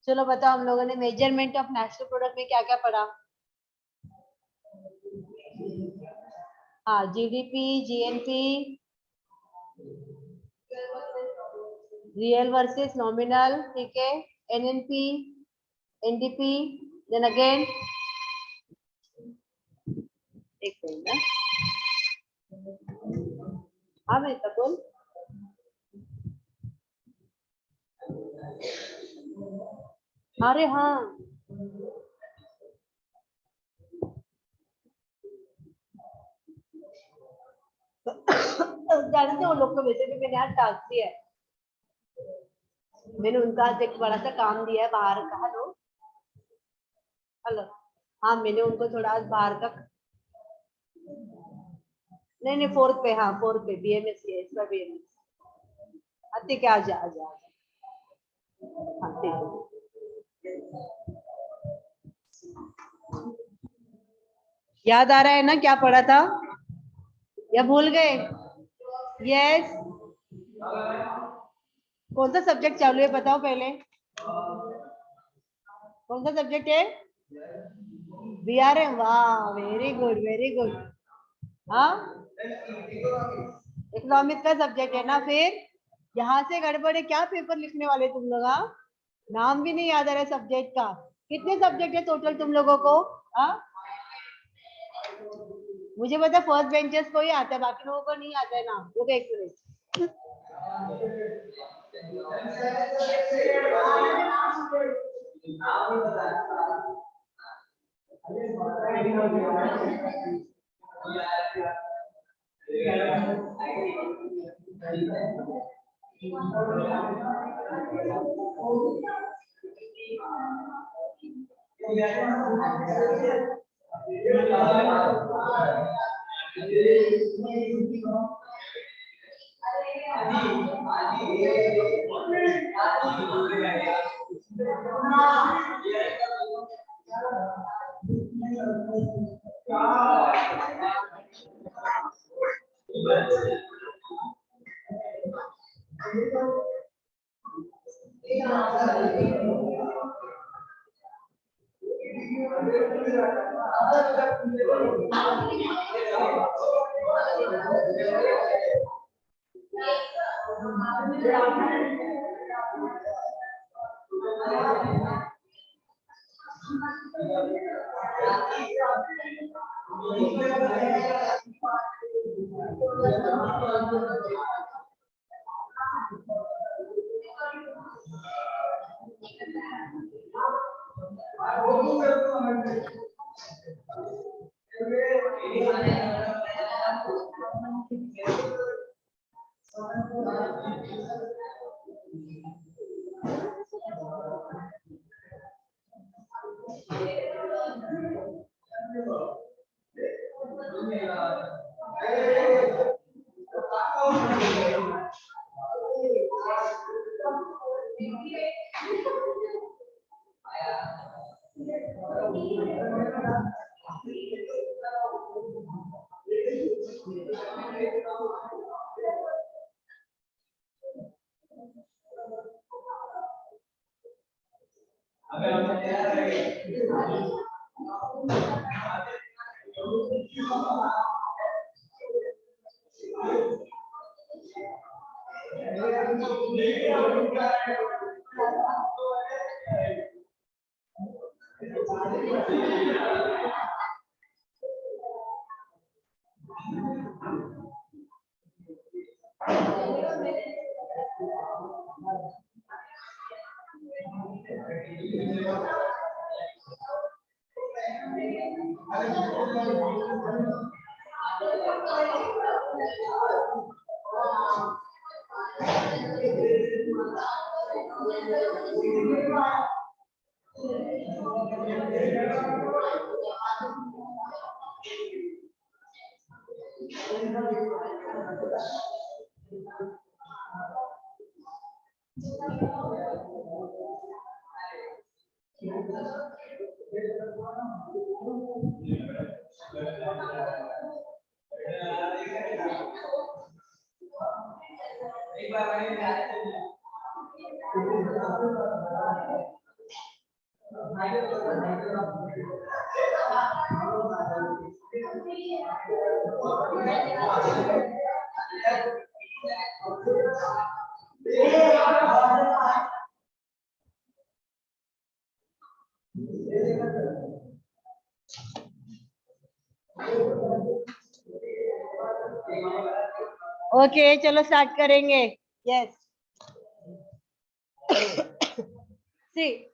चलो बताओ, हम लोगों ने मेजरमेंट ऑफ नेशनल प्रोडक्ट में क्या क्या पढ़ा? हाँ, GDP, GNP, real versus nominal, ठीक है, एनएनपी, एनडीपी, देन अगेन, एक मिनट, हाँ मैं बोल, अरे हाँ, जानते हो लोग को वैसे भी मैंने आज टास्क दिया है, मैंने उनका आज एक बड़ा सा काम दिया है बाहर का। हेलो हेलो, हाँ मैंने उनको थोड़ा आज बाहर का, नहीं नहीं फोर्थ पे, हाँ फोर्थ पे बीएमएस है इसका, बीएमएस। हाँ ठीक है, आजा आजा आजा, हाँ ठीक है। याद आ रहा है ना क्या पढ़ा था, या भूल गए? यस, कौन सा सब्जेक्ट चालू है बताओ पहले, कौन सा सब्जेक्ट है? बीआरएम, वाह वेरी गुड वेरी गुड। हाँ, इकोनॉमिक्स का सब्जेक्ट है ना, फिर यहाँ से गड़बड़ है, क्या पेपर लिखने वाले तुम लोग? हाँ, नाम भी नहीं याद आ रहा है सब्जेक्ट का। कितने सब्जेक्ट है टोटल तुम लोगों को? हाँ, मुझे पता फर्स्ट बेंचर्स को ही आता है, बाकी लोगों को नहीं आता है नाम। रुको एक मिनट, ओके चलो स्टार्ट करेंगे. Yes. See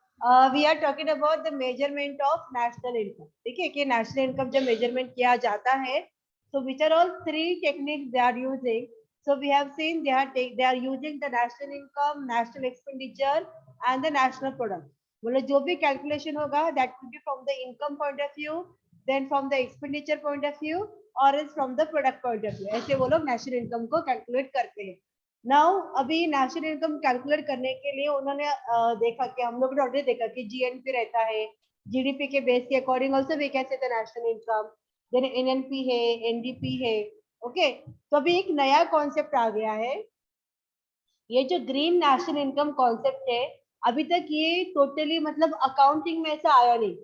we are talking about the measurement of national income. ठीक है कि नेशनल इनकम जब मेजरमेंट किया जाता है so which are all three techniques they are using. So we have seen they are using the national income, national expenditure and the national product. मतलब जो भी कैलकुलेशन होगा that will be from the income point of view, then from the expenditure point of view or else from the product point of view. ऐसे वो लोग national income को calculate करते हैं. नाउ अभी नेशनल इनकम कैलकुलेट करने के लिए उन्होंने देखा कि हम लोग ने ऑलरेडी देखा कि जीएनपी रहता है, जीडीपी के बेस के according also we can say the national income, then NNP है, एनडीपी है. ओके तो अभी एक नया कॉन्सेप्ट आ गया है, ये जो ग्रीन नेशनल इनकम कॉन्सेप्ट है. अभी तक ये टोटली मतलब अकाउंटिंग में ऐसा आया नहीं.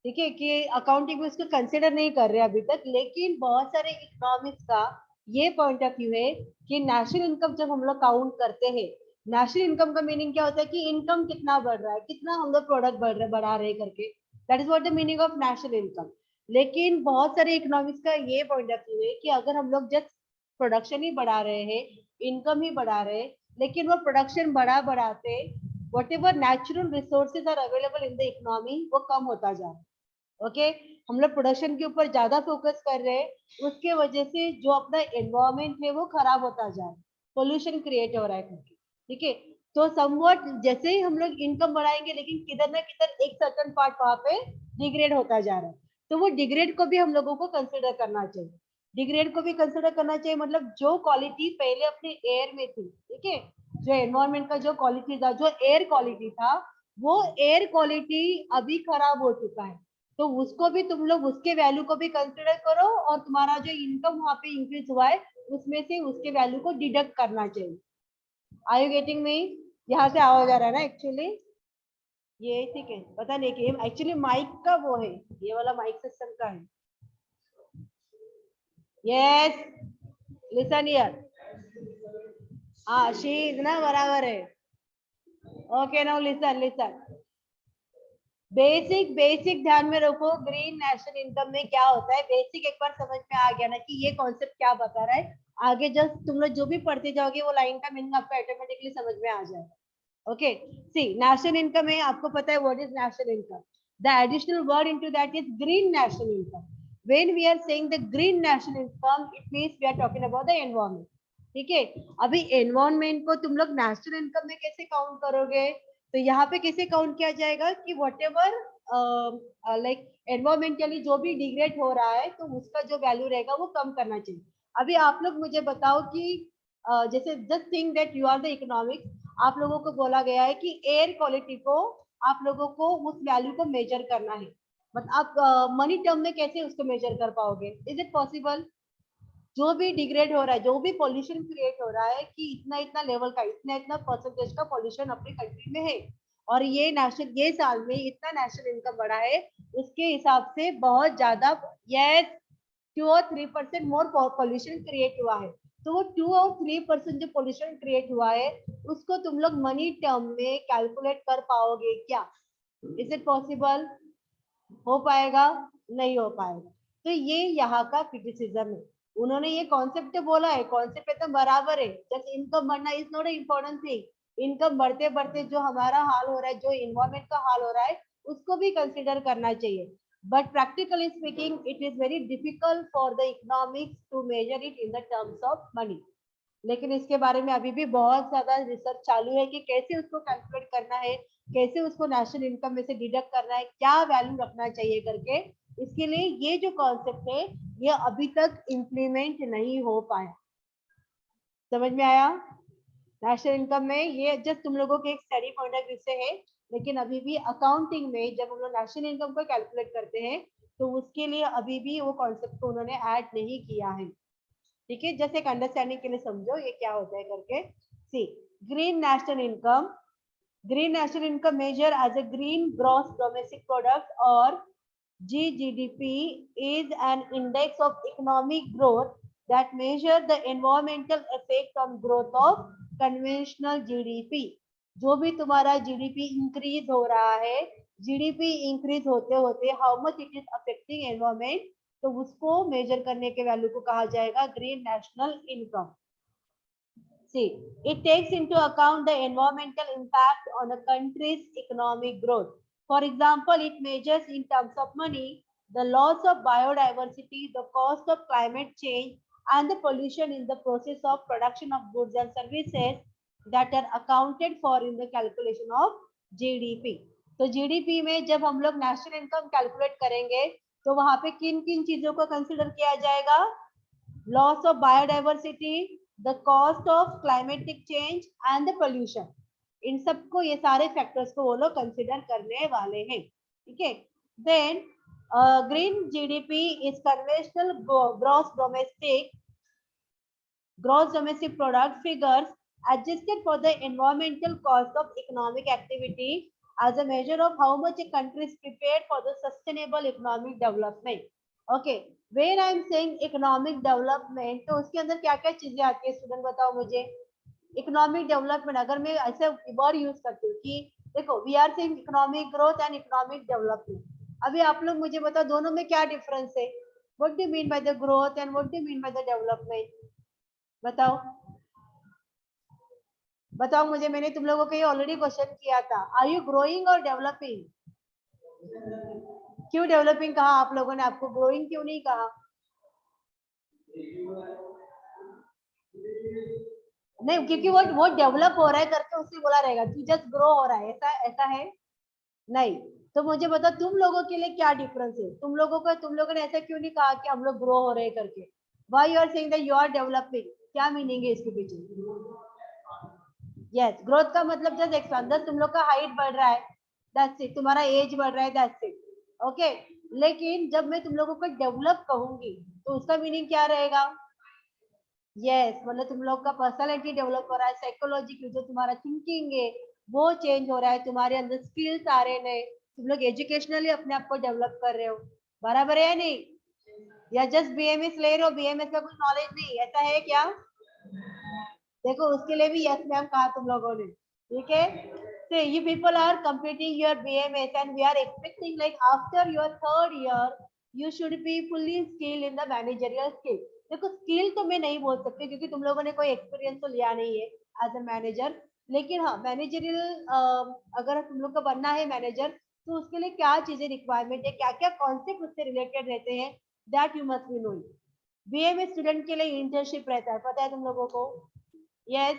ठीक है कि अकाउंटिंग में उसको कंसिडर नहीं कर रहे अभी तक, लेकिन बहुत सारे इकोनॉमिक्स का ये पॉइंट ऑफ व्यू है कि नेशनल इनकम जब हम लोग काउंट करते हैं, नेशनल इनकम का मीनिंग क्या होता है कि इनकम कितना बढ़ रहा है, कितना हम लोग प्रोडक्ट बढ़ा रहे हैं करके, that is what the meaning of national income. लेकिन बहुत सारे इकोनॉमिक्स का ये पॉइंट ऑफ व्यू है कि अगर हम लोग जस्ट प्रोडक्शन ही बढ़ा रहे हैं, इनकम ही बढ़ा रहे हैं, लेकिन वो प्रोडक्शन बढ़ाते whatever natural resources are available in the economy वो कम होता जा रहा है. ओके हम लोग प्रोडक्शन के ऊपर ज्यादा फोकस कर रहे हैं, उसके वजह से जो अपना एनवायरमेंट है वो खराब होता जा रहा है, पोल्यूशन क्रिएट हो रहा है करके. ठीक है तो समवट जैसे ही हम लोग इनकम बढ़ाएंगे लेकिन किधर ना किधर एक सर्टन पार्ट वहां पे डिग्रेड होता जा रहा है, तो वो डिग्रेड को भी हम लोगों को कंसिडर करना चाहिए. डिग्रेड को भी कंसिडर करना चाहिए मतलब जो क्वालिटी पहले अपने एयर में थी, ठीक है, जो एनवायरमेंट का जो क्वालिटी था, जो एयर क्वालिटी था, वो एयर क्वालिटी अभी खराब हो चुका है. तो उसको भी तुम लोग उसके वैल्यू को भी कंसिडर करो और तुम्हारा जो इनकम वहां पे इंक्रीज हुआ है उसमें से उसके वैल्यू को डिडक्ट करना चाहिए. Are you getting me? यहाँ से आवाज आ रहा है ना एक्चुअली? ये ठीक है, पता नहीं कि एक्चुअली माइक का वो है, ये वाला माइक सिस्टम का है. Yes listen here. हाँ शी इज ना बराबर है. ओके नाउ लिसन बेसिक ध्यान में रखो. ग्रीन नेशनल इनकम में क्या होता है बेसिक एक बार समझ में आ गया ना कि ये कॉन्सेप्ट क्या बता रहा है, आगे जस्ट तुम लोग जो भी पढ़ते जाओगे वो लाइन का मीनिंग आपको ऑटोमेटिकली समझ में आ जाएगा. ओके सी नेशनल इनकम है, आपको पता है what is national income. The additional word into that is green national income. When we are saying the green national income it means we are talking about the environment. ठीक है अभी environment को तुम लोग नेशनल इनकम में कैसे count करोगे, तो यहाँ पे कैसे काउंट किया जाएगा कि वट एवर लाइक एनवायरमेंटली जो भी डिग्रेड हो रहा है तो उसका जो वैल्यू रहेगा वो कम करना चाहिए. अभी आप लोग मुझे बताओ कि जैसे just think that you are the economics, आप लोगों को बोला गया है कि एयर क्वालिटी को आप लोगों को उस वैल्यू को मेजर करना है, बट आप मनी टर्म में कैसे उसको मेजर कर पाओगे? Is it possible? जो भी डिग्रेड हो रहा है, जो भी पॉल्यूशन क्रिएट हो रहा है कि इतना इतना लेवल का, इतना इतना परसेंटेज का पॉल्यूशन अपनी कंट्री में है और ये साल में इतना नेशनल इनकम बढ़ा है, उसके हिसाब से बहुत ज्यादा यस 2 और 3% मोर पॉल्यूशन क्रिएट हुआ है. तो वो 2 और 3% जो पॉल्यूशन क्रिएट हुआ है उसको तुम लोग मनी टर्म में कैलकुलेट कर पाओगे क्या? Is it possible? हो पाएगा? नहीं हो पाएगा. तो ये यहाँ का क्रिटिसिज्म है. उन्होंने ये कॉन्सेप्ट बोला है, कॉन्सेप्ट एकदम बराबर है, जस्ट इनकम बढ़ना is not important thing. Income बढ़ते बढ़ते जो हमारा हाल हो रहा है, जो इन्वायरमेंट का हाल हो रहा है उसको भी कंसिडर करना चाहिए. But practically speaking it is very difficult for the economics to measure it in the terms of money. लेकिन इसके बारे में अभी भी बहुत ज्यादा रिसर्च चालू है कि कैसे उसको कैलकुलेट करना है, कैसे उसको नेशनल इनकम में से डिडक्ट करना है, क्या वैल्यू रखना चाहिए करके. इसके लिए ये जो कॉन्सेप्ट है ये अभी तक इम्प्लीमेंट नहीं हो पाया. समझ में आया? नेशनल इनकम में ये जस्ट तुम लोगों के एक स्टडी पॉइंट ऑफ व्यू से है, लेकिन अभी भी अकाउंटिंग में जब हम लोग नेशनल इनकम को कैलकुलेट करते हैं तो उसके लिए अभी भी वो कॉन्सेप्ट को उन्होंने ऐड नहीं किया है. ठीक है जैसे एक अंडरस्टैंडिंग के लिए समझो ये क्या होता है करके. See green national income green national income measure as a green gross domestic product और GDP is an index of economic growth that measure the environmental effect on growth of conventional GDP. जो भी तुम्हारा GDP increase हो रहा है, GDP increase होते होते how much it is affecting environment, तो उसको मेजर करने के वैल्यू को कहा जाएगा green national income. See, it takes into account the environmental impact on a country's economic growth. For example, it measures in terms of money the loss of biodiversity, the cost of climate change, and the pollution in the process of production of goods and services that are accounted for in the calculation of GDP. तो GDP में जब हम लोग national income calculate करेंगे तो वहां पे किन किन चीजों को कंसिडर किया जाएगा? Loss of biodiversity, the cost of climatic change and the pollution. इन सबको, ये सारे फैक्टर्स को वो लोग कंसिडर करने वाले हैं. ठीक है. Then green GDP is conventional gross domestic product figures adjusted for the environmental cost of economic activity as a measure of how much a country is prepared for the sustainable economic development. Okay, when I am saying economic development, तो उसके अंदर क्या क्या चीजें आती है student, बताओ मुझे. इकोनॉमिक डेवलपमेंट अगर मैं ऐसे वर्ड यूज करती हूँ कि देखो we are saying economic growth and economic development, अभी आप लोग मुझे बताओ दोनों में क्या डिफरेंस है? What do you mean by the growth and what do you mean by the development? बताओ बताओ मुझे. मैंने तुम लोगों को ये ऑलरेडी क्वेश्चन किया था, आर यू ग्रोइंग और डेवलपिंग? क्यों डेवलपिंग कहा आप लोगों ने? आपको ग्रोइंग क्यों नहीं कहा? नहीं, क्योंकि वो डेवलप हो रहा है करके उससे बोला रहेगा कि जस्ट ग्रो हो रहा है, ऐसा ऐसा है नहीं. तो मुझे बताओ तुम लोगों के लिए क्या डिफरेंस है? तुम लोगों ने ऐसा क्यों नहीं कहा कि हम लोग ग्रो हो रहे हैं करके? Why you are saying that you are developing? क्या मीनिंग है इसके पीछे? यस, ग्रोथ का मतलब जस्ट एक्सपेंशन, तुम लोग का हाइट बढ़ रहा है, दैट्स इट. तुम्हारा एज बढ़ रहा है, दैट्स इट. ओके, लेकिन जब मैं तुम लोगों को डेवलप कहूंगी तो उसका मीनिंग क्या रहेगा? यस, मतलब तुम लोग का पर्सनालिटी डेवलप हो रहा है, साइकोलॉजी जो तुम्हारा थिंकिंग है वो चेंज हो रहा है, तुम्हारे अंदर स्किल्स आ रहे हैं, तुम लोग एजुकेशनली अपने आप को डेवलप कर रहे हो. बराबर है या नहीं? या जस्ट BMS ले रहे हो, BMS का कुछ नॉलेज नहीं, ऐसा है क्या? देखो उसके लिए भी यस मैम कहा तुम लोगों ने. ठीक है. So you people are completing your BMS and we are expecting like after your third year you should be fully skilled in the managerial skill. देखो स्किल तो मैं नहीं बोल सकती क्योंकि तुम लोगों ने कोई एक्सपीरियंस तो लिया नहीं है एज अ मैनेजर, लेकिन हाँ मैनेजरियल अगर तुम लोग को बनना है मैनेजर तो उसके लिए क्या चीजें रिक्वायरमेंट है, क्या क्या कॉन्सेप्ट उससे रिलेटेड रहते हैं, that you must be knowing. BMS student के लिए इंटर्नशिप रहता है, पता है तुम लोगों को? यस,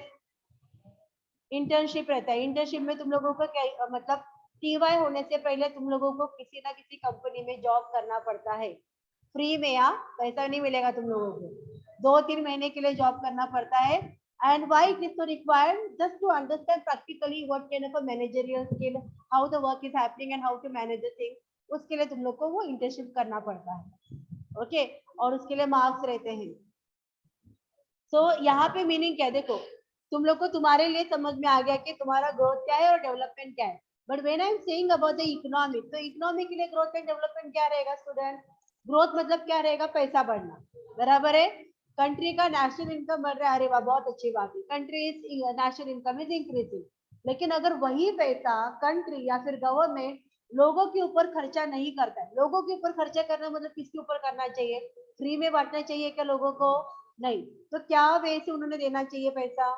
इंटर्नशिप रहता है. इंटर्नशिप में तुम लोगों को क्या मतलब TY होने से पहले तुम लोगों को किसी ना किसी कंपनी में जॉब करना पड़ता है फ्री में. या पैसा नहीं मिलेगा तुम लोगों को, 2-3 महीने के लिए जॉब करना पड़ता है. And why it is so required? Just to understand practically what kind of a managerial skill, how the work is happening and how to manage the thing. उसके लिए तुम लोग को वो इंटर्नशिप करना पड़ता है. ओके, और उसके लिए मार्क्स रहते हैं. तो यहाँ पे मीनिंग क्या है? देखो तुम लोग को तुम्हारे लिए समझ में आ गया कि तुम्हारा ग्रोथ क्या है और डेवलपमेंट क्या है. But when I am saying about the economic, तो इकोनॉमिक के लिए ग्रोथ एंड डेवलपमेंट क्या रहेगा स्टूडेंट? ग्रोथ मतलब क्या रहेगा? पैसा बढ़ना. बराबर है. कंट्री का नेशनल इनकम बढ़ रहा है, अरे वाह बहुत अच्छी बात है, country national income is increasing. लेकिन अगर वही पैसा कंट्री या फिर गवर्नमेंट लोगों के ऊपर खर्चा नहीं करता है, लोगों के ऊपर खर्चा करना मतलब किसके ऊपर करना चाहिए? फ्री में बांटना चाहिए क्या लोगों को? नहीं. तो क्या वे से उन्होंने देना चाहिए पैसा?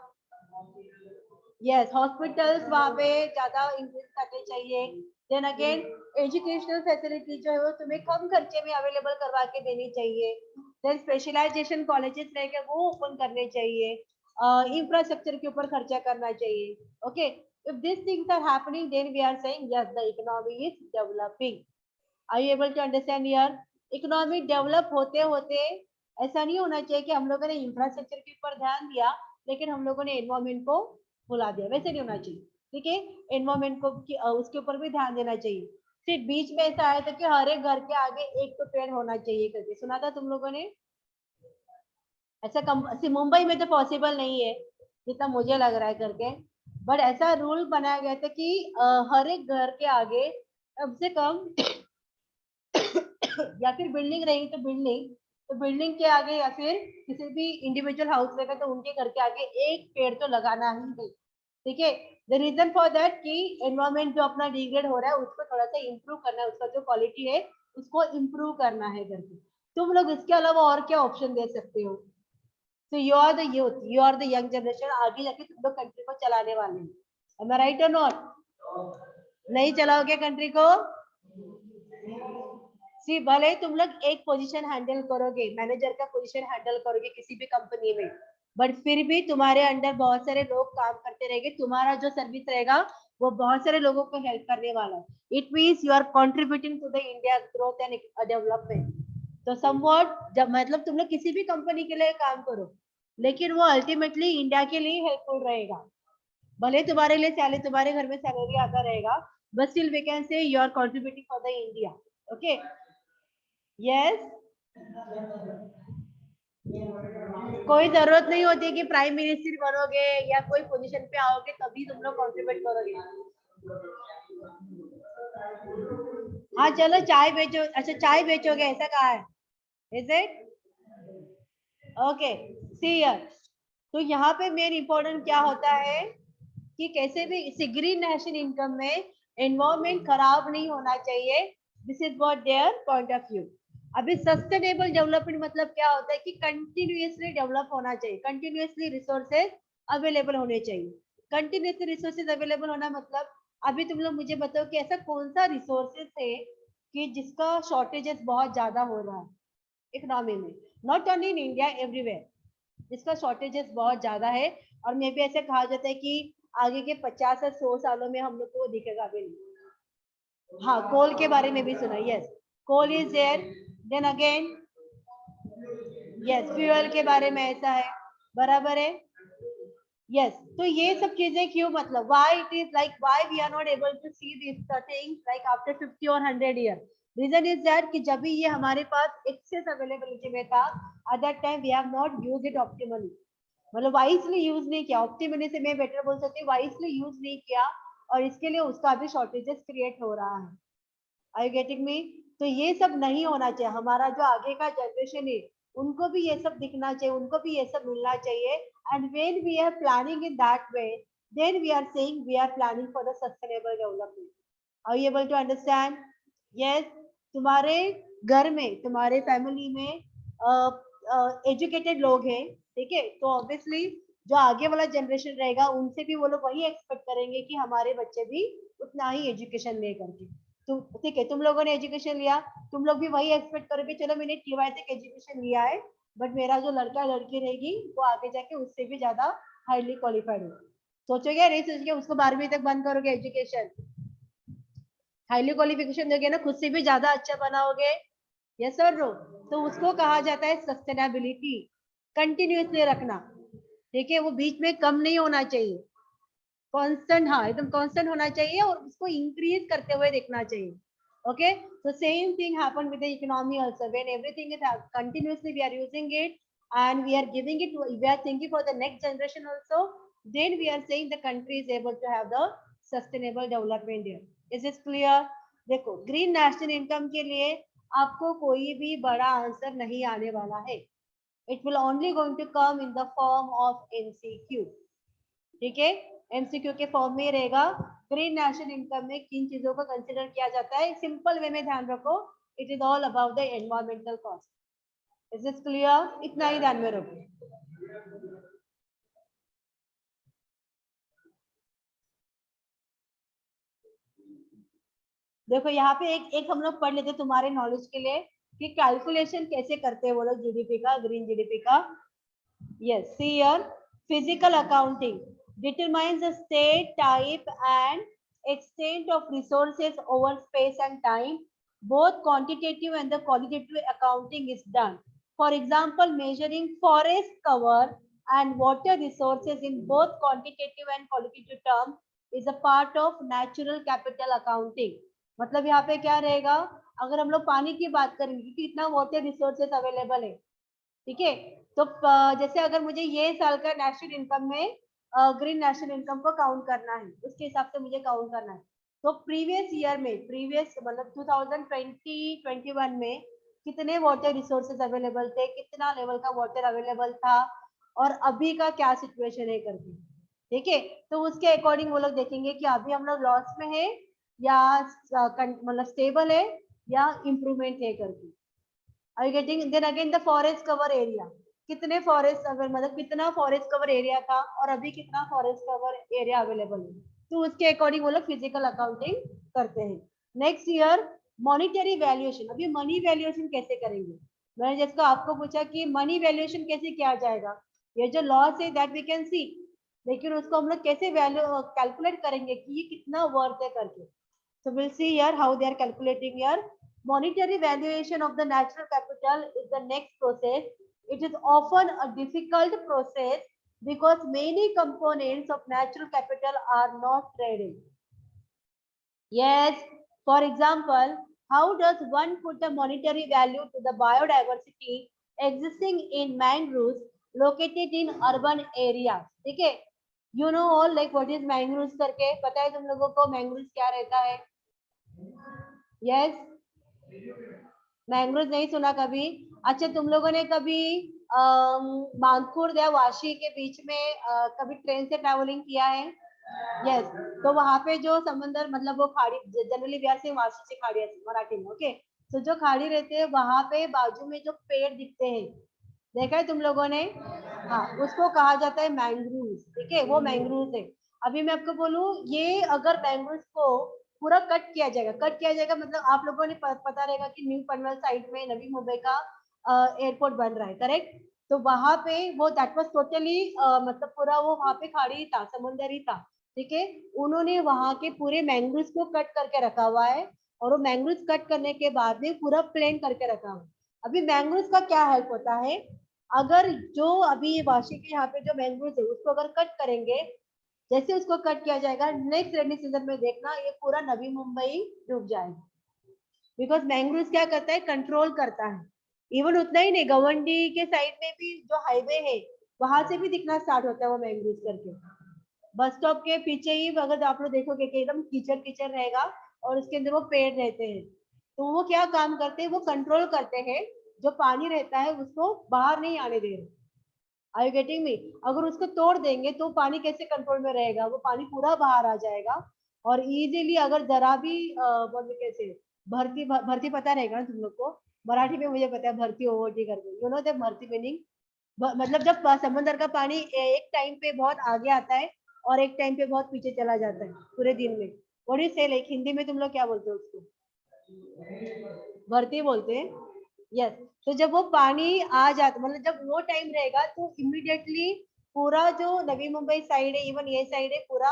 यस, हॉस्पिटल्स वहां पे ज्यादा इंक्रीज करने चाहिए. देन अगेन एजुकेशनल फैसिलिटी जो है वो तुम्हें कम खर्चे में अवेलेबल करवा के देनी चाहिए. देन स्पेशलाइजेशन कॉलेजेस रहेंगे वो ओपन करने चाहिए. इंफ्रास्ट्रक्चर के ऊपर खर्चा करना चाहिए. Okay, if these things are happening then we are saying yes the economy is developing. Are you able to understand here? Economy develop होते होते ऐसा नहीं होना चाहिए कि हम लोगों ने इंफ्रास्ट्रक्चर के ऊपर ध्यान दिया लेकिन हम लोगों ने एनवायरमेंट को भुला दिया, वैसे नहीं होना चाहिए. ठीक है, एनवायरमेंट को उसके ऊपर भी ध्यान देना चाहिए. फिर बीच में ऐसा आया था कि हर एक घर के आगे एक तो पेड़ होना चाहिए करके सुना था तुम लोगों ने. ऐसा मुंबई में तो पॉसिबल नहीं है जितना मुझे लग रहा है करके. बट ऐसा रूल बनाया गया था कि हर एक घर के आगे कम से कम या फिर बिल्डिंग रही तो बिल्डिंग के आगे या फिर किसी भी इंडिविजुअल हाउस रहेगा तो उनके घर के आगे एक पेड़ तो लगाना ही है। ठीक है, द रीजन फॉर दैट कि एनवायरमेंट जो अपना डिग्रेड हो रहा है उसको थोड़ा सा इम्प्रूव करना है, उसका जो क्वालिटी है उसको इम्प्रूव करना है घर की। तुम लोग इसके अलावा और क्या ऑप्शन दे सकते हो? तो you are the youth, you are the young generation, आगे जाके तुम लोग कंट्री को चलाने वाले हैं। एम आई राइट और नॉट? नहीं चलाओगे कंट्री को? सी भले तुम लोग एक पोजीशन हैंडल करोगे, मैनेजर का पोजीशन हैंडल करोगे किसी भी कंपनी में, बट फिर भी तुम्हारे अंडर बहुत सारे लोग काम करते रहेंगे, तुम्हारा जो सर्विस रहेगा वो बहुत सारे लोगों को हेल्प करने वाला है। It means you are contributing to the India growth and development. तो समवॉट जब मतलब तुम लोग किसी भी कंपनी के लिए काम करो, लेकिन वो अल्टीमेटली इंडिया के लिए हेल्पफुल रहेगा। भले तुम्हारे लिए सैलरी, तुम्हारे घर में सैलरी आता रहेगा, but still we can say you are contributing for the India. Okay, yes. कोई जरूरत नहीं होती कि प्राइम मिनिस्टर बनोगे या कोई पोजीशन पे आओगे तभी तुम लोग कॉन्ट्रीब्यूट करोगे। हाँ चलो चाय बेचो, अच्छा चाय बेचोगे ऐसा कहा है, is it? Okay, see here. तो यहाँ पे मेन इंपॉर्टेंट क्या होता है कि कैसे भी ग्रीन नेशनल इनकम में एनवायरमेंट खराब नहीं होना चाहिए। This is what their point of view. अभी सस्टेनेबल डेवलपमेंट मतलब क्या होता है कि कंटिन्यूअसली डेवलप होना चाहिए, कंटिन्यूअसली रिसोर्सेज अवेलेबल होने चाहिए। कंटिन्यूअसली रिसोर्सेज अवेलेबल होना मतलब अभी तुम लोग मुझे बताओ कि ऐसा कौन सा रिसोर्सेज है कि जिसका शॉर्टेजेस बहुत ज्यादा हो रहा है इकोनॉमी में, not only in India, everywhere जिसका शॉर्टेजेस बहुत ज्यादा है। और मे भी ऐसे कहा जाता है कि आगे के 50 या 100 सालों में हम लोग को वो दिखेगा भी नहीं। हाँ, कोल के बारे में भी सुना, yes, coal is there. Then again yes, fuel के बारे में ऐसा है, बराबर है, यस। तो ये सब चीजें क्यों, मतलब why it is like why we are not able to see this things like after 50 और 100 ईयर। रीजन इज दैट कि जब भी ये हमारे पास एक्सेस अवेलेबिलिटी में था, at that time we have not used it optimally, मतलब वाइसली यूज नहीं किया। ऑप्टिमली से मैं बेटर बोल सकती हूँ, वाइसली यूज नहीं किया, और इसके लिए उसका भी शॉर्टेजेस क्रिएट हो रहा है। Are you getting me? तो ये सब नहीं होना चाहिए। हमारा जो आगे का जनरेशन है उनको भी ये सब दिखना चाहिए, उनको भी ये सब मिलना चाहिए। And when we are planning in that way, then we are saying we are planning for the sustainable development. Are you able to understand? Yes. तुम्हारे घर में, तुम्हारे फैमिली में एजुकेटेड लोग हैं, ठीक है, तो ऑब्वियसली जो आगे वाला जनरेशन रहेगा उनसे भी वो लोग वही एक्सपेक्ट करेंगे कि हमारे बच्चे भी उतना ही एजुकेशन ले करके। तो ठीक है, तुम लोगों ने एजुकेशन लिया, तुम लोग भी वही एक्सपेक्ट करोगे, चलो मैंने टीवाई तक एजुकेशन लिया है, बट मेरा जो लड़का लड़की रहेगी वो आगे जाके उससे भी ज्यादा हाईली क्वालिफाइड हो। सोचोगे नहीं सोचोगे, उसको 12वीं तक बंद करोगे एजुकेशन, हाईली क्वालिफिकेशन दोगे ना, खुद से भी ज्यादा अच्छा बनाओगे, यस और नो? तो उसको कहा जाता है सस्टेनेबिलिटी, कंटिन्यूअसली रखना, ठीक है, वो बीच में कम नहीं होना चाहिए, कांस्टेंट, हाँ एकदम कांस्टेंट होना चाहिए, और उसको इंक्रीज करते हुए देखना चाहिए। Okay, so same thing happened with the economy also. When everything is continuously we are using it and we are giving it, we are thinking for the next generation also, then we are saying the country is able to have the sustainable development there. Is this clear? देखो, green national income के लिए आपको कोई भी बड़ा answer नहीं आने वाला है। It will only going to come in the form of MCQ, ठीक है, एमसीक्यू के फॉर्म में रहेगा। ग्रीन नेशनल इनकम में किन चीजों को कंसिडर किया जाता है, सिंपल वे में ध्यान रखो, it is all about the environmental cost. Is this clear? इतना ही ध्यान में रखो। देखो यहाँ पे एक एक हम लोग पढ़ लेते तुम्हारे नॉलेज के लिए कि कैलकुलेशन कैसे करते हैं वो लोग जीडीपी का, ग्रीन जीडीपी का। Yes, see here, physical accounting determines the state, type, and extent of resources over space and time. Both quantitative and the qualitative accounting is done. For example, measuring forest cover and water resources in both quantitative and qualitative terms is a part of natural capital accounting. मतलब यहाँ पे क्या रहेगा, अगर हम लोग पानी की बात करेंगे कि कितना वाटर रिसोर्सेज अवेलेबल है, ठीक है, तो जैसे अगर मुझे ये साल का नेशनल इनकम में ग्रीन नेशनल इनकम को काउंट करना है, उसके हिसाब से मुझे काउंट करना है। तो प्रीवियस ईयर में, प्रीवियस मतलब 2020-21 में कितने वाटर रिसोर्सेज अवेलेबल थे, कितना लेवल का वाटर अवेलेबल था, और अभी का क्या सिचुएशन है करके, ठीक है। तो उसके अकॉर्डिंग वो लोग देखेंगे कि अभी हम लोग लॉस में है या मतलब स्टेबल है या इम्प्रूवमेंट है करके। Are you getting? Then again the forest cover area, कितने फॉरेस्ट अगर मतलब कितना फॉरेस्ट कवर एरिया था और अभी कितना फॉरेस्ट कवर एरिया अवेलेबल है, तो उसके अकॉर्डिंग वो लोग फिजिकल अकाउंटिंग करते हैं। नेक्स्ट ईयर मॉनिटरी वैल्यूएशन, अभी मनी वैल्यूएशन कैसे करेंगे। मैंने जिसको आपको पूछा कि मनी वैल्यूएशन कैसे किया जाएगा, ये जो लॉस है दैट वी कैन सी, लेकिन उसको हम लोग कैसे वैल्यू कैलकुलेट करेंगे कि ये कितना वर्थ है करके। So we'll see here how they are calculating here. Monetary valuation of the natural capital is the next process. It is often a difficult process because many components of natural capital are not traded. Yes, for example, how does one put the monetary value to the biodiversity existing in mangroves located in urban areas? ठीक है, you know all like what is mangroves करके पता है तुम लोगों को mangroves क्या रहता है? यस, मैंग्रोव नहीं सुना कभी? अच्छा, तुम लोगों ने कभी मानकुर या वाशी के बीच में कभी ट्रेन से ट्रैवलिंग किया है? यस, तो वहां पे जो समंदर मतलब वो खाड़ी, जनरली बिहार से वाशी से खाड़ी मराठी में, ओके। तो जो खाड़ी रहते हैं वहां पे बाजू में जो पेड़ दिखते हैं, देखा है तुम लोगों ने? हाँ, उसको कहा जाता है मैंग्रोव, ठीक है, वो मैंग्रोव है। अभी मैं आपको बोलूं, ये अगर मैंग्रोव को पूरा कट किया जाएगा, कट किया जाएगा मतलब आप लोगों ने पता रहेगा कि न्यू पनवेल साइड में नवी मुंबई का एयरपोर्ट बन रहा है, करेक्ट। तो वहां पे वो दैट वाज टोटली मतलब पूरा वो वहां पे खाड़ी था, समुंदर ही था, ठीक है। उन्होंने वहां के पूरे मैंग्रोव को कट करके रखा हुआ है, और वो मैंग्रोव कट करने के बाद में पूरा प्लेन करके रखा हुआ है। अभी मैंग्रोव का क्या हेल्प होता है, अगर जो अभी वाशी के यहाँ पे जो मैंग्रोव है उसको अगर कट करेंगे, जैसे उसको कट किया जाएगा, नेक्स्ट रेनी सीजन में देखना ये पूरा नवी मुंबई डूब जाएगा, बिकॉज मैंग्रोव क्या करता है, कंट्रोल करता है। इवन उतना ही नहीं, गवंडी के साइड में भी जो हाईवे है वहां से भी दिखना स्टार्ट होता है वो मैंग्रोव करके। बस स्टॉप के पीछे ही अगर आप लोग देखोगे कि एकदम कीचड़ कीचड़ रहेगा और उसके अंदर वो पेड़ रहते हैं, तो वो क्या काम करते हैं, वो कंट्रोल करते हैं, जो पानी रहता है उसको बाहर नहीं आने दे रहे। Are you getting me? अगर उसको तोड़ देंगे तो पानी कैसे कंट्रोल में रहेगा, वो पानी पूरा बाहर आ जाएगा। और इजीली अगर जरा भी कैसे भर्ती भर्ती पता रहेगा ना तुम लोग को, मराठी में मुझे पता है भर्ती ओवरटी करके, यू नो द भर्ती मीनिंग, मतलब जब समंदर का पानी एक टाइम पे बहुत आगे आता है और एक टाइम पे बहुत पीछे चला जाता है पूरे दिन में, व्हाट यू से, लाइक हिंदी में तुम लोग क्या बोलते हो उसको? भर्ती बोलते हैं। यस, तो जब वो पानी आ जाता मतलब जब वो टाइम रहेगा तो इमिडिएटली पूरा जो नवी मुंबई साइड है, इवन ये साइड है, पूरा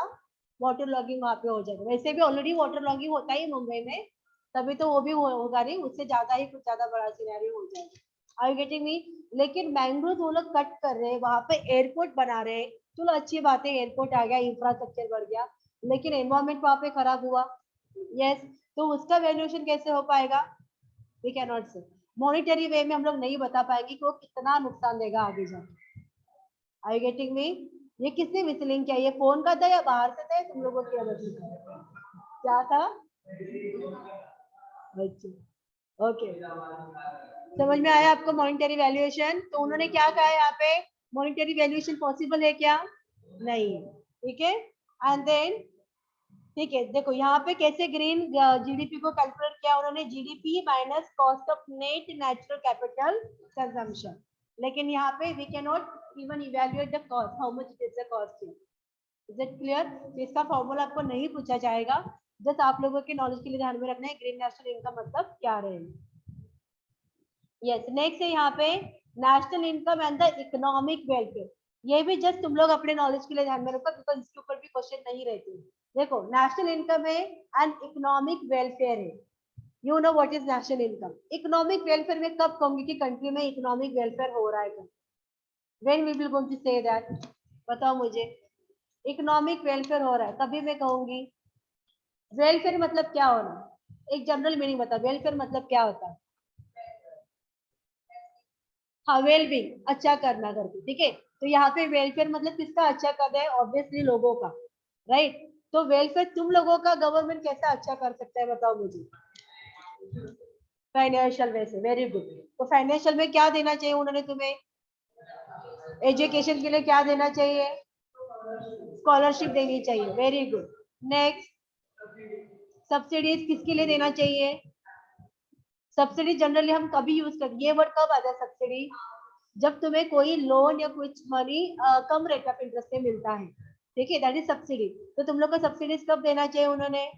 वाटर लॉगिंग वहां पे हो जाएगा। वैसे भी ऑलरेडी वाटर लॉगिंग होता ही मुंबई में, तभी तो वो भी होगा नहीं, उससे ज्यादा ही कुछ ज्यादा बड़ा सिनेरियो हो जाएगा। Are you getting me? लेकिन मैंग्रोव वो लोग कट कर रहे हैं, वहां पे एयरपोर्ट बना रहे हैं, चलो अच्छी बात है, एयरपोर्ट आ गया, इंफ्रास्ट्रक्चर बढ़ गया, लेकिन एनवायरमेंट वहां पे खराब हुआ। यस, तो उसका वैल्यूएशन कैसे हो पाएगा? वी कैन नॉट से, मॉनिटरी वे में हम लोग नहीं बता पाएंगे कि वो कितना नुकसान देगा आगे जाके। I getting me? ये किसने विसलिंग किया, ये फोन का था या बाहर से था या तुम लोगों की अलग से था? क्या था? अच्छा, ओके, समझ में आया आपको मॉनिटरी वैल्यूएशन? तो उन्होंने क्या कहा है यहाँ पे, मॉनिटरी वैल्यूएशन पॉसिबल है क्या? नहीं है, ठीक है। एंड देन ठीक है, देखो यहाँ पे कैसे ग्रीन जीडीपी को कैलकुलेट किया उन्होंने, GDP minus cost of net natural capital consumption. लेकिन यहाँ पे we can not even evaluate the cost, how much it is the cost. Is it clear? तो इसका फॉर्मूला आपको नहीं पूछा जाएगा, जस्ट आप लोगों के नॉलेज के लिए ध्यान में रखना है ग्रीन नेशनल इनकम मतलब क्या रहेगा। यस, नेक्स्ट है यहाँ पे national income and the economic welfare. ये भी जस्ट तुम लोग अपने नॉलेज के लिए ध्यान में रखो, बिकॉज इसके ऊपर भी क्वेश्चन नहीं रहते। देखो, नेशनल इनकम है एंड इकोनॉमिक वेलफेयर है। You know what is national income? Economic welfare में कब कहूंगी कि कंट्री में इकोनॉमिक वेलफेयर हो रहा है? When we will going to say that? बताओ मुझे, इकोनॉमिक वेलफेयर हो रहा है कभी मैं कहूंगी? वेलफेयर मतलब क्या होना, एक जनरल मीनिंग बता, वेलफेयर मतलब क्या होता है? हाँ, वेल बींग, अच्छा करना करके, ठीक है। तो यहाँ पे वेलफेयर मतलब किसका अच्छा कर रहा है? ऑब्वियसली लोगों का, राइट? तो वेलफेयर तुम लोगों का गवर्नमेंट कैसा अच्छा कर सकता है बताओ मुझे? फाइनेंशियल वे से, वेरी गुड। तो फाइनेंशियल में क्या देना चाहिए उन्होंने तुम्हें? एजुकेशन के लिए क्या देना चाहिए? स्कॉलरशिप देनी चाहिए, वेरी गुड। नेक्स्ट, सब्सिडीज किसके लिए देना चाहिए? सब्सिडी जनरली हम कभी यूज करते, ये वर्ड कब आता है सब्सिडी? जब तुम्हें कोई लोन या कुछ money come rate of interest पे मिलता है, ठीक है, दैट इज सब्सिडी। तो तुम लोग को सब्सिडीज कब देना चाहिए उन्होंने?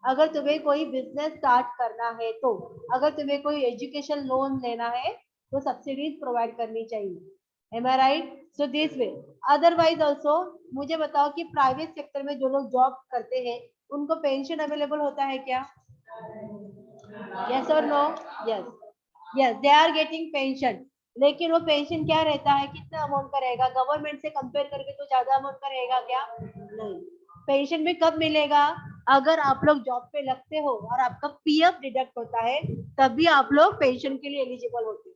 अगर तुम्हें कोई बिजनेस स्टार्ट करना है तो, अगर तुम्हें कोई एजुकेशन लोन लेना है तो सब्सिडीज प्रोवाइड करनी चाहिए। Am I right? So this way. Otherwise also मुझे बताओ कि प्राइवेट सेक्टर में जो लोग जॉब करते हैं उनको पेंशन अवेलेबल होता है क्या? यस और no? Yes, yes they are getting pension. लेकिन वो पेंशन क्या रहता है, कितना अमाउंट का रहेगा? गवर्नमेंट से कंपेयर करके तो ज्यादा अमाउंट का रहेगा क्या? नहीं। पेंशन भी कब मिलेगा? अगर आप लोग जॉब पे लगते हो और आपका पीएफ डिडक्ट होता है, तभी आप लोग पेंशन के लिए एलिजिबल होते हो।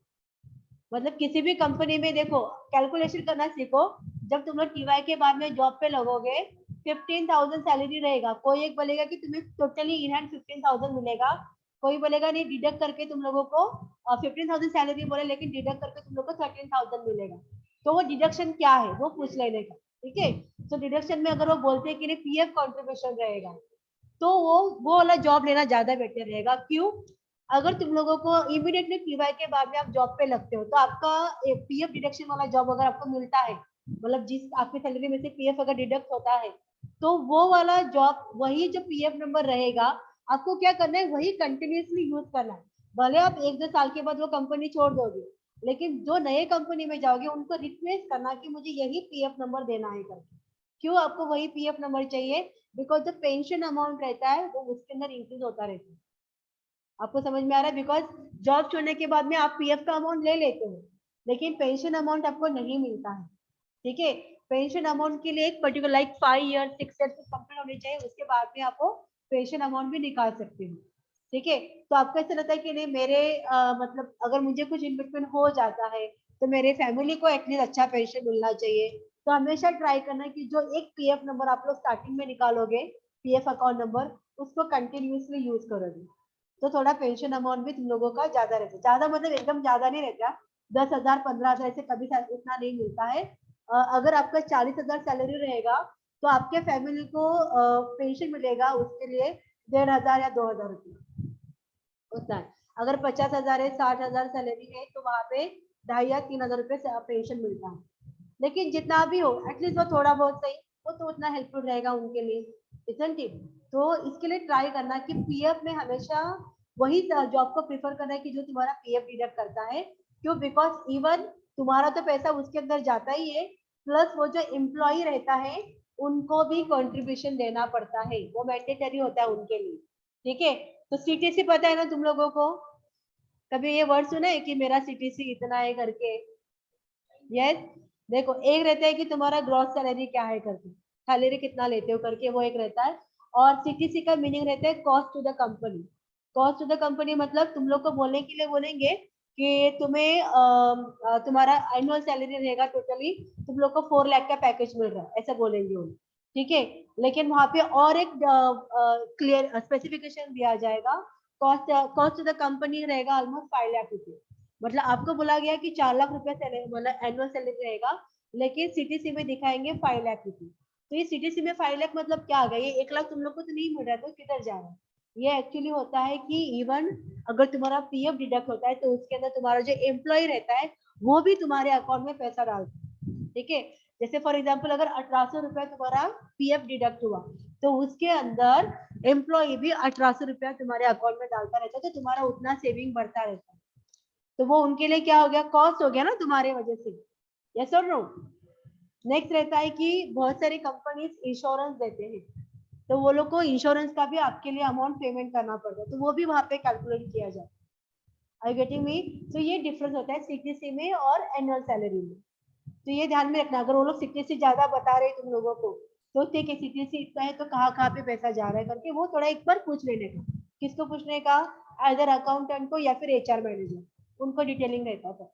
मतलब किसी भी कंपनी में देखो, कैलकुलेशन करना सीखो। जब तुम लोग टीवाई के बाद में जॉब पे लगोगे, 15,000 सैलरी रहेगा। कोई एक बोलेगा कि तुम्हें टोटली इन हैंड 15,000 मिलेगा, कोई बोलेगा नहीं डिडक्ट करके तुम लोगों को 15,000 सैलरी बोले, लेकिन डिडक्ट करके तुम लोग को 13,000 मिलेगा। तो वो डिडक्शन क्या है वो पूछ लेने का, ठीक है? तो डिडक्शन में अगर वो बोलते हैं कि नहीं पीएफ कॉन्ट्रीब्यूशन रहेगा, तो वो वाला जॉब लेना ज्यादा बेटर रहेगा। क्यों? अगर तुम लोगों को इमीडिएटली टीवाई के बाद में आप जॉब पे लगते हो, तो आपका पीएफ डिडक्शन वाला जॉब अगर आपको मिलता है, मतलब जिस आपकी सैलरी में से पीएफ अगर डिडक्ट होता है, तो वो वाला जॉब, वही जो पीएफ नंबर रहेगा, आपको क्या करना है, वही कंटिन्यूसली यूज करना है। भले आप 1-2 साल के बाद वो कंपनी छोड़ दोगे, लेकिन जो नए कंपनी में जाओगे उनको रिक्वेस्ट करना कि मुझे यही पीएफ नंबर देना है करके। क्यों आपको वही पीएफ नंबर चाहिए? बिकॉज जो पेंशन अमाउंट रहता है वो उसके अंदर इंक्रीज होता रहता है। आपको समझ में आ रहा है? बिकॉज जॉब छोड़ने के बाद में आप पीएफ का अमाउंट ले लेते हो, लेकिन पेंशन अमाउंट आपको नहीं मिलता है, ठीक है? पेंशन अमाउंट के लिए एक particular like 5 year 6 year complete होनी चाहिए, उसके बाद में आपको पेंशन अमाउंट भी निकाल सकते हो, ठीक है? तो आपको ऐसा लगता है कि नहीं मेरे मतलब अगर मुझे कुछ इन्वेस्टमेंट हो जाता है तो मेरे फैमिली को एटलीस्ट अच्छा पेंशन मिलना चाहिए, तो हमेशा ट्राई करना कि जो एक पीएफ नंबर आप लोग स्टार्टिंग में निकालोगे, पीएफ अकाउंट नंबर, उसको कंटिन्यूसली यूज करोगे, तो थोड़ा पेंशन अमाउंट भी तुम लोगों का ज्यादा रहता है। ज्यादा मतलब एकदम ज्यादा नहीं रहता, 10,000 15,000 से कभी उतना नहीं मिलता है। अगर आपका 40,000 सैलरी रहेगा, तो आपके फैमिली को पेंशन मिलेगा उसके लिए 1,500 या 2,000 रुपये, उतना है। अगर 50,000 है, 60,000 सैलरी है, तो वहां पे 2,500 या 3,000 रुपये पेंशन मिलता है। लेकिन जितना भी हो एटलीस्ट वो थोड़ा बहुत सही, वो तो उतना हेल्पफुल रहेगा उनके लिए, इजंट इट? तो इसके लिए ट्राई करना कि पीएफ में हमेशा वही जॉब को प्रिफर करना है कि जो तुम्हारा पीएफ डिडक्ट करता है। क्यों? बिकॉज इवन तुम्हारा तो पैसा उसके अंदर जाता ही है, प्लस वो जो एम्प्लॉय रहता है उनको भी कंट्रीब्यूशन देना पड़ता है, वो मैंडेटरी होता है उनके लिए, ठीक है? तो सीटीसी पता है ना तुम लोगों को? कभी ये वर्ड सुना है कि मेरा सीटीसी इतना है करके? यस। देखो, एक रहता है कि तुम्हारा ग्रॉस सैलरी क्या है करके, सैलरी कितना लेते हो करके, वो एक रहता है। और सीटीसी का मीनिंग रहता है cost to the company. Cost to the company मतलब तुम लोग को बोलने के लिए बोलेंगे कि तुम्हें तुम्हारा एनुअल सैलरी रहेगा टोटली, तुम लोग को 4 लाख का पैकेज मिल रहा है, ऐसा बोलेंगे वो, ठीक है? लेकिन वहां पे और एक क्लियर स्पेसिफिकेशन दिया जाएगा। Cost cost to the company रहेगा ऑलमोस्ट 5 लाख रुपए। मतलब आपको बोला गया कि 4 लाख रुपए सैलरी मतलब एनुअल सैलरी रहेगा, लेकिन सीटीसी में दिखाएंगे 5 लाख रुपए। तो ये सीटीसी में 5 लाख मतलब क्या आ गया? ये 1 लाख तुम लोग को तो नहीं मिल रहा है, तो किधर जा रहा है? ये एक्चुअली होता है कि इवन अगर तुम्हारा पीएफ डिडक्ट होता है, तो उसके अंदर तुम्हारा जो एम्प्लॉय रहता है वो भी तुम्हारे अकाउंट में पैसा डालता है, ठीक है? जैसे फॉर एग्जाम्पल अगर 1,800 रुपया तुम्हारा पीएफ डिडक्ट हुआ, तो उसके अंदर एम्प्लॉय भी 1,800 रुपया तुम्हारे अकाउंट में डालता रहता है, तो तुम्हारा उतना सेविंग बढ़ता रहता है। तो वो उनके लिए क्या हो गया? कॉस्ट हो गया ना तुम्हारे वजह से। यस और नो? नेक्स्ट रहता है कि बहुत सारी कंपनीज इंश्योरेंस देते हैं, तो वो लोग को इंश्योरेंस का भी आपके लिए अमाउंट पेमेंट करना पड़ता है, तो वो भी वहां पे कैलकुलेट किया जाता है। Are you getting me? तो ये डिफरेंस होता है सीटीसी में और एनुअल सैलरी में। तो ये ध्यान में रखना, अगर वो लोग सीटीसी ज्यादा बता रहे तुम लोगों को, तो ठीक है सीटीसी इतना है तो कहाँ कहाँ पे पैसा जा रहा है करके वो थोड़ा एक बार पूछ लेने का। किसको पूछने का? आइदर अकाउंटेंट को या फिर एचआर मैनेजर, उनको डिटेलिंग रहता था।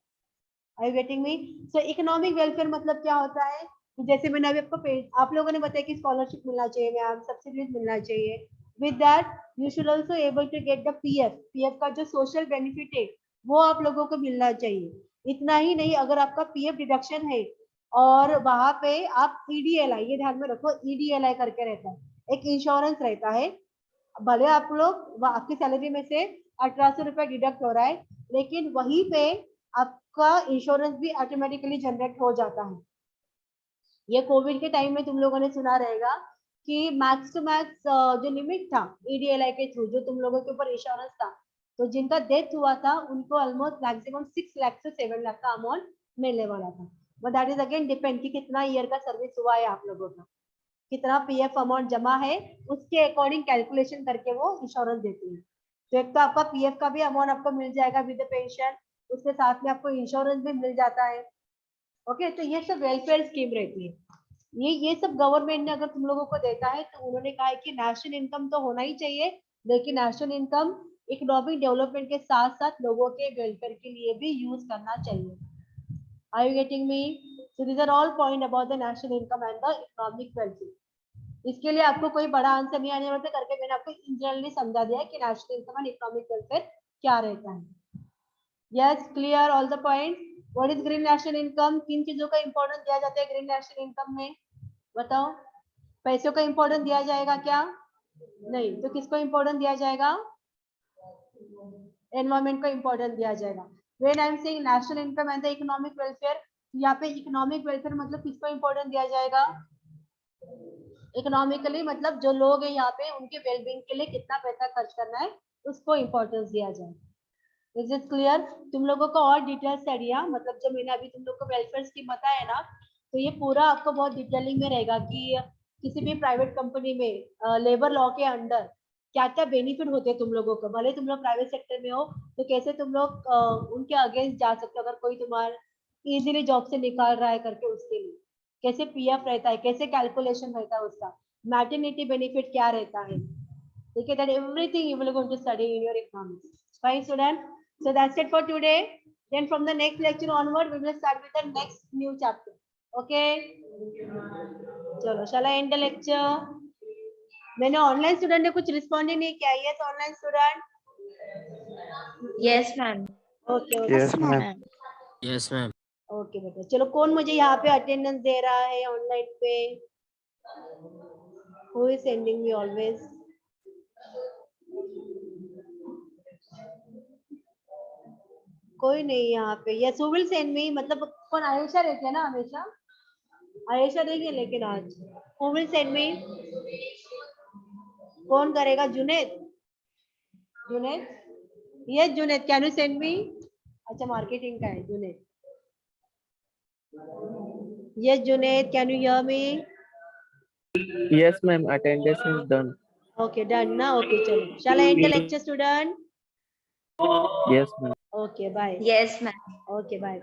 Are you getting me? So economic welfare मतलब क्या होता है? जैसे मैंने अभी आपको आप लोगों ने बताया कि स्कॉलरशिप मिलना चाहिए मैम, सब्सिडीज मिलना चाहिए. With that you should also able to get the PF का जो सोशल बेनिफिट है वो आप लोगों को मिलना चाहिए. इतना ही नहीं, अगर आपका पीएफ डिडक्शन है और वहां पे आप ईडीएलआई, ये ध्यान में रखो, ईडीएलआई करके रहता है, एक इंश्योरेंस रहता है. भले आप लोग आपकी सैलरी में से 1800 रुपए डिडक्ट हो रहा है, लेकिन वहीं पे आपका इंश्योरेंस भी ऑटोमेटिकली जनरेट हो जाता है. ये कोविड के टाइम में तुम लोगों ने सुना रहेगा कि मैक्स टू मैक्स जो लिमिट था ईडीएलआई के थ्रू जो तुम लोगों के ऊपर इंश्योरेंस था, तो जिनका डेथ हुआ था उनको ऑलमोस्ट मैक्सिमम 6 लाख से 7 लाख का अमाउंट मिलने वाला था. But that is again depend कि कितना ईयर का सर्विस हुआ है आप लोगों का, कितना पीएफ अमाउंट जमा है, उसके अकॉर्डिंग कैलकुलेशन करके वो इंश्योरेंस देती है. तो एक तो आपका पीएफ का भी अमाउंट आपको मिल जाएगा विद पेंशन, उसके साथ में आपको इंश्योरेंस भी मिल जाता है. ओके, तो ये सब वेलफेयर स्कीम रहती है. ये सब गवर्नमेंट ने अगर तुम लोगों को देता है तो उन्होंने कहा है कि नेशनल इनकम तो होना ही चाहिए, लेकिन नेशनल इनकम इकोनॉमिक डेवलपमेंट के साथ साथ लोगों के वेलफेयर के लिए भी यूज करना चाहिए. Are you getting me? So these are all point about the national income and the economic welfare. इसके लिए आपको कोई बड़ा आंसर नहीं आने वाला करके मैंने आपको जनरली समझा दिया है कि national income and economic welfare क्या रहता है. Yes, clear all the point. What is green national income? किन चीजों का इंपॉर्टेंस दिया जाता है ग्रीन नेशनल इनकम में? बताओ. पैसों का इंपॉर्टेंस दिया जाएगा क्या? नहीं. तो किसको इंपॉर्टेंस दिया जाएगा? एनवायरमेंट को इंपॉर्टेंस दिया जाएगा. When I am saying national income and the economic welfare, यहाँ पे इकोनॉमिक वेलफेयर मतलब किसको इंपॉर्टेंस दिया जाएगा? इकोनॉमिकली मतलब जो लोग हैं यहाँ पे उनके वेलबींग के लिए कितना पैसा खर्च करना है उसको इंपॉर्टेंस दिया जाए. Is it clear? तुम लोगों को और डिटेल स्टडिया मतलब जो मैंने अभी तुम लोग को वेलफेयर स्कीम बताया ना, तो ये पूरा आपको बहुत डिटेलिंग में रहेगा कि किसी भी प्राइवेट कंपनी में लेबर लॉ के अंडर क्या क्या बेनिफिट होते हैं तुम लोगों को. भले तुम लोग प्राइवेट सेक्टर में हो तो कैसे तुम लोग उनके अगेंस्ट जा सकते हो अगर कोई तुम्हारा इजीली जॉब से निकाल रहा है करके, उसके लिए कैसे पीएफ रहता है, कैसे कैलकुलेशन रहता है उसका, मैटरनिटी बेनिफिट क्या रहता है. ठीक है, that everything you will going to study in your economics. Fine student, so that's it for today. Then from the next lecture onward we will start with the next new chapter. Okay, चलो, shall I end the lecture? मैंने online student ने कुछ respond ही नहीं किया. Yes online student? Yes, ma'am. Okay Yes, ma'am. Yes, ma'am. Okay बेटा. चलो, कौन मुझे यहाँ पे अटेंडेंस दे रहा है ऑनलाइन पे? Who is sending me always? कोई नहीं यहाँ पे. यस, हु विल सेंड मी मतलब कौन? आयशा रहती है ना हमेशा? आयशा देंगे लेकिन आज. Who will send me? कौन करेगा? Junaid? Junaid? Yes Junaid, can you send me? अच्छा, मार्केटिंग का है Junaid. Yes Junaid, can you hear me? Yes, ma'am. Attendance is done. Okay, done ना. ओके, चलो, shall I end the lecture student? Yes, ma'am. Okay, bye. Yes, ma'am. Okay, bye.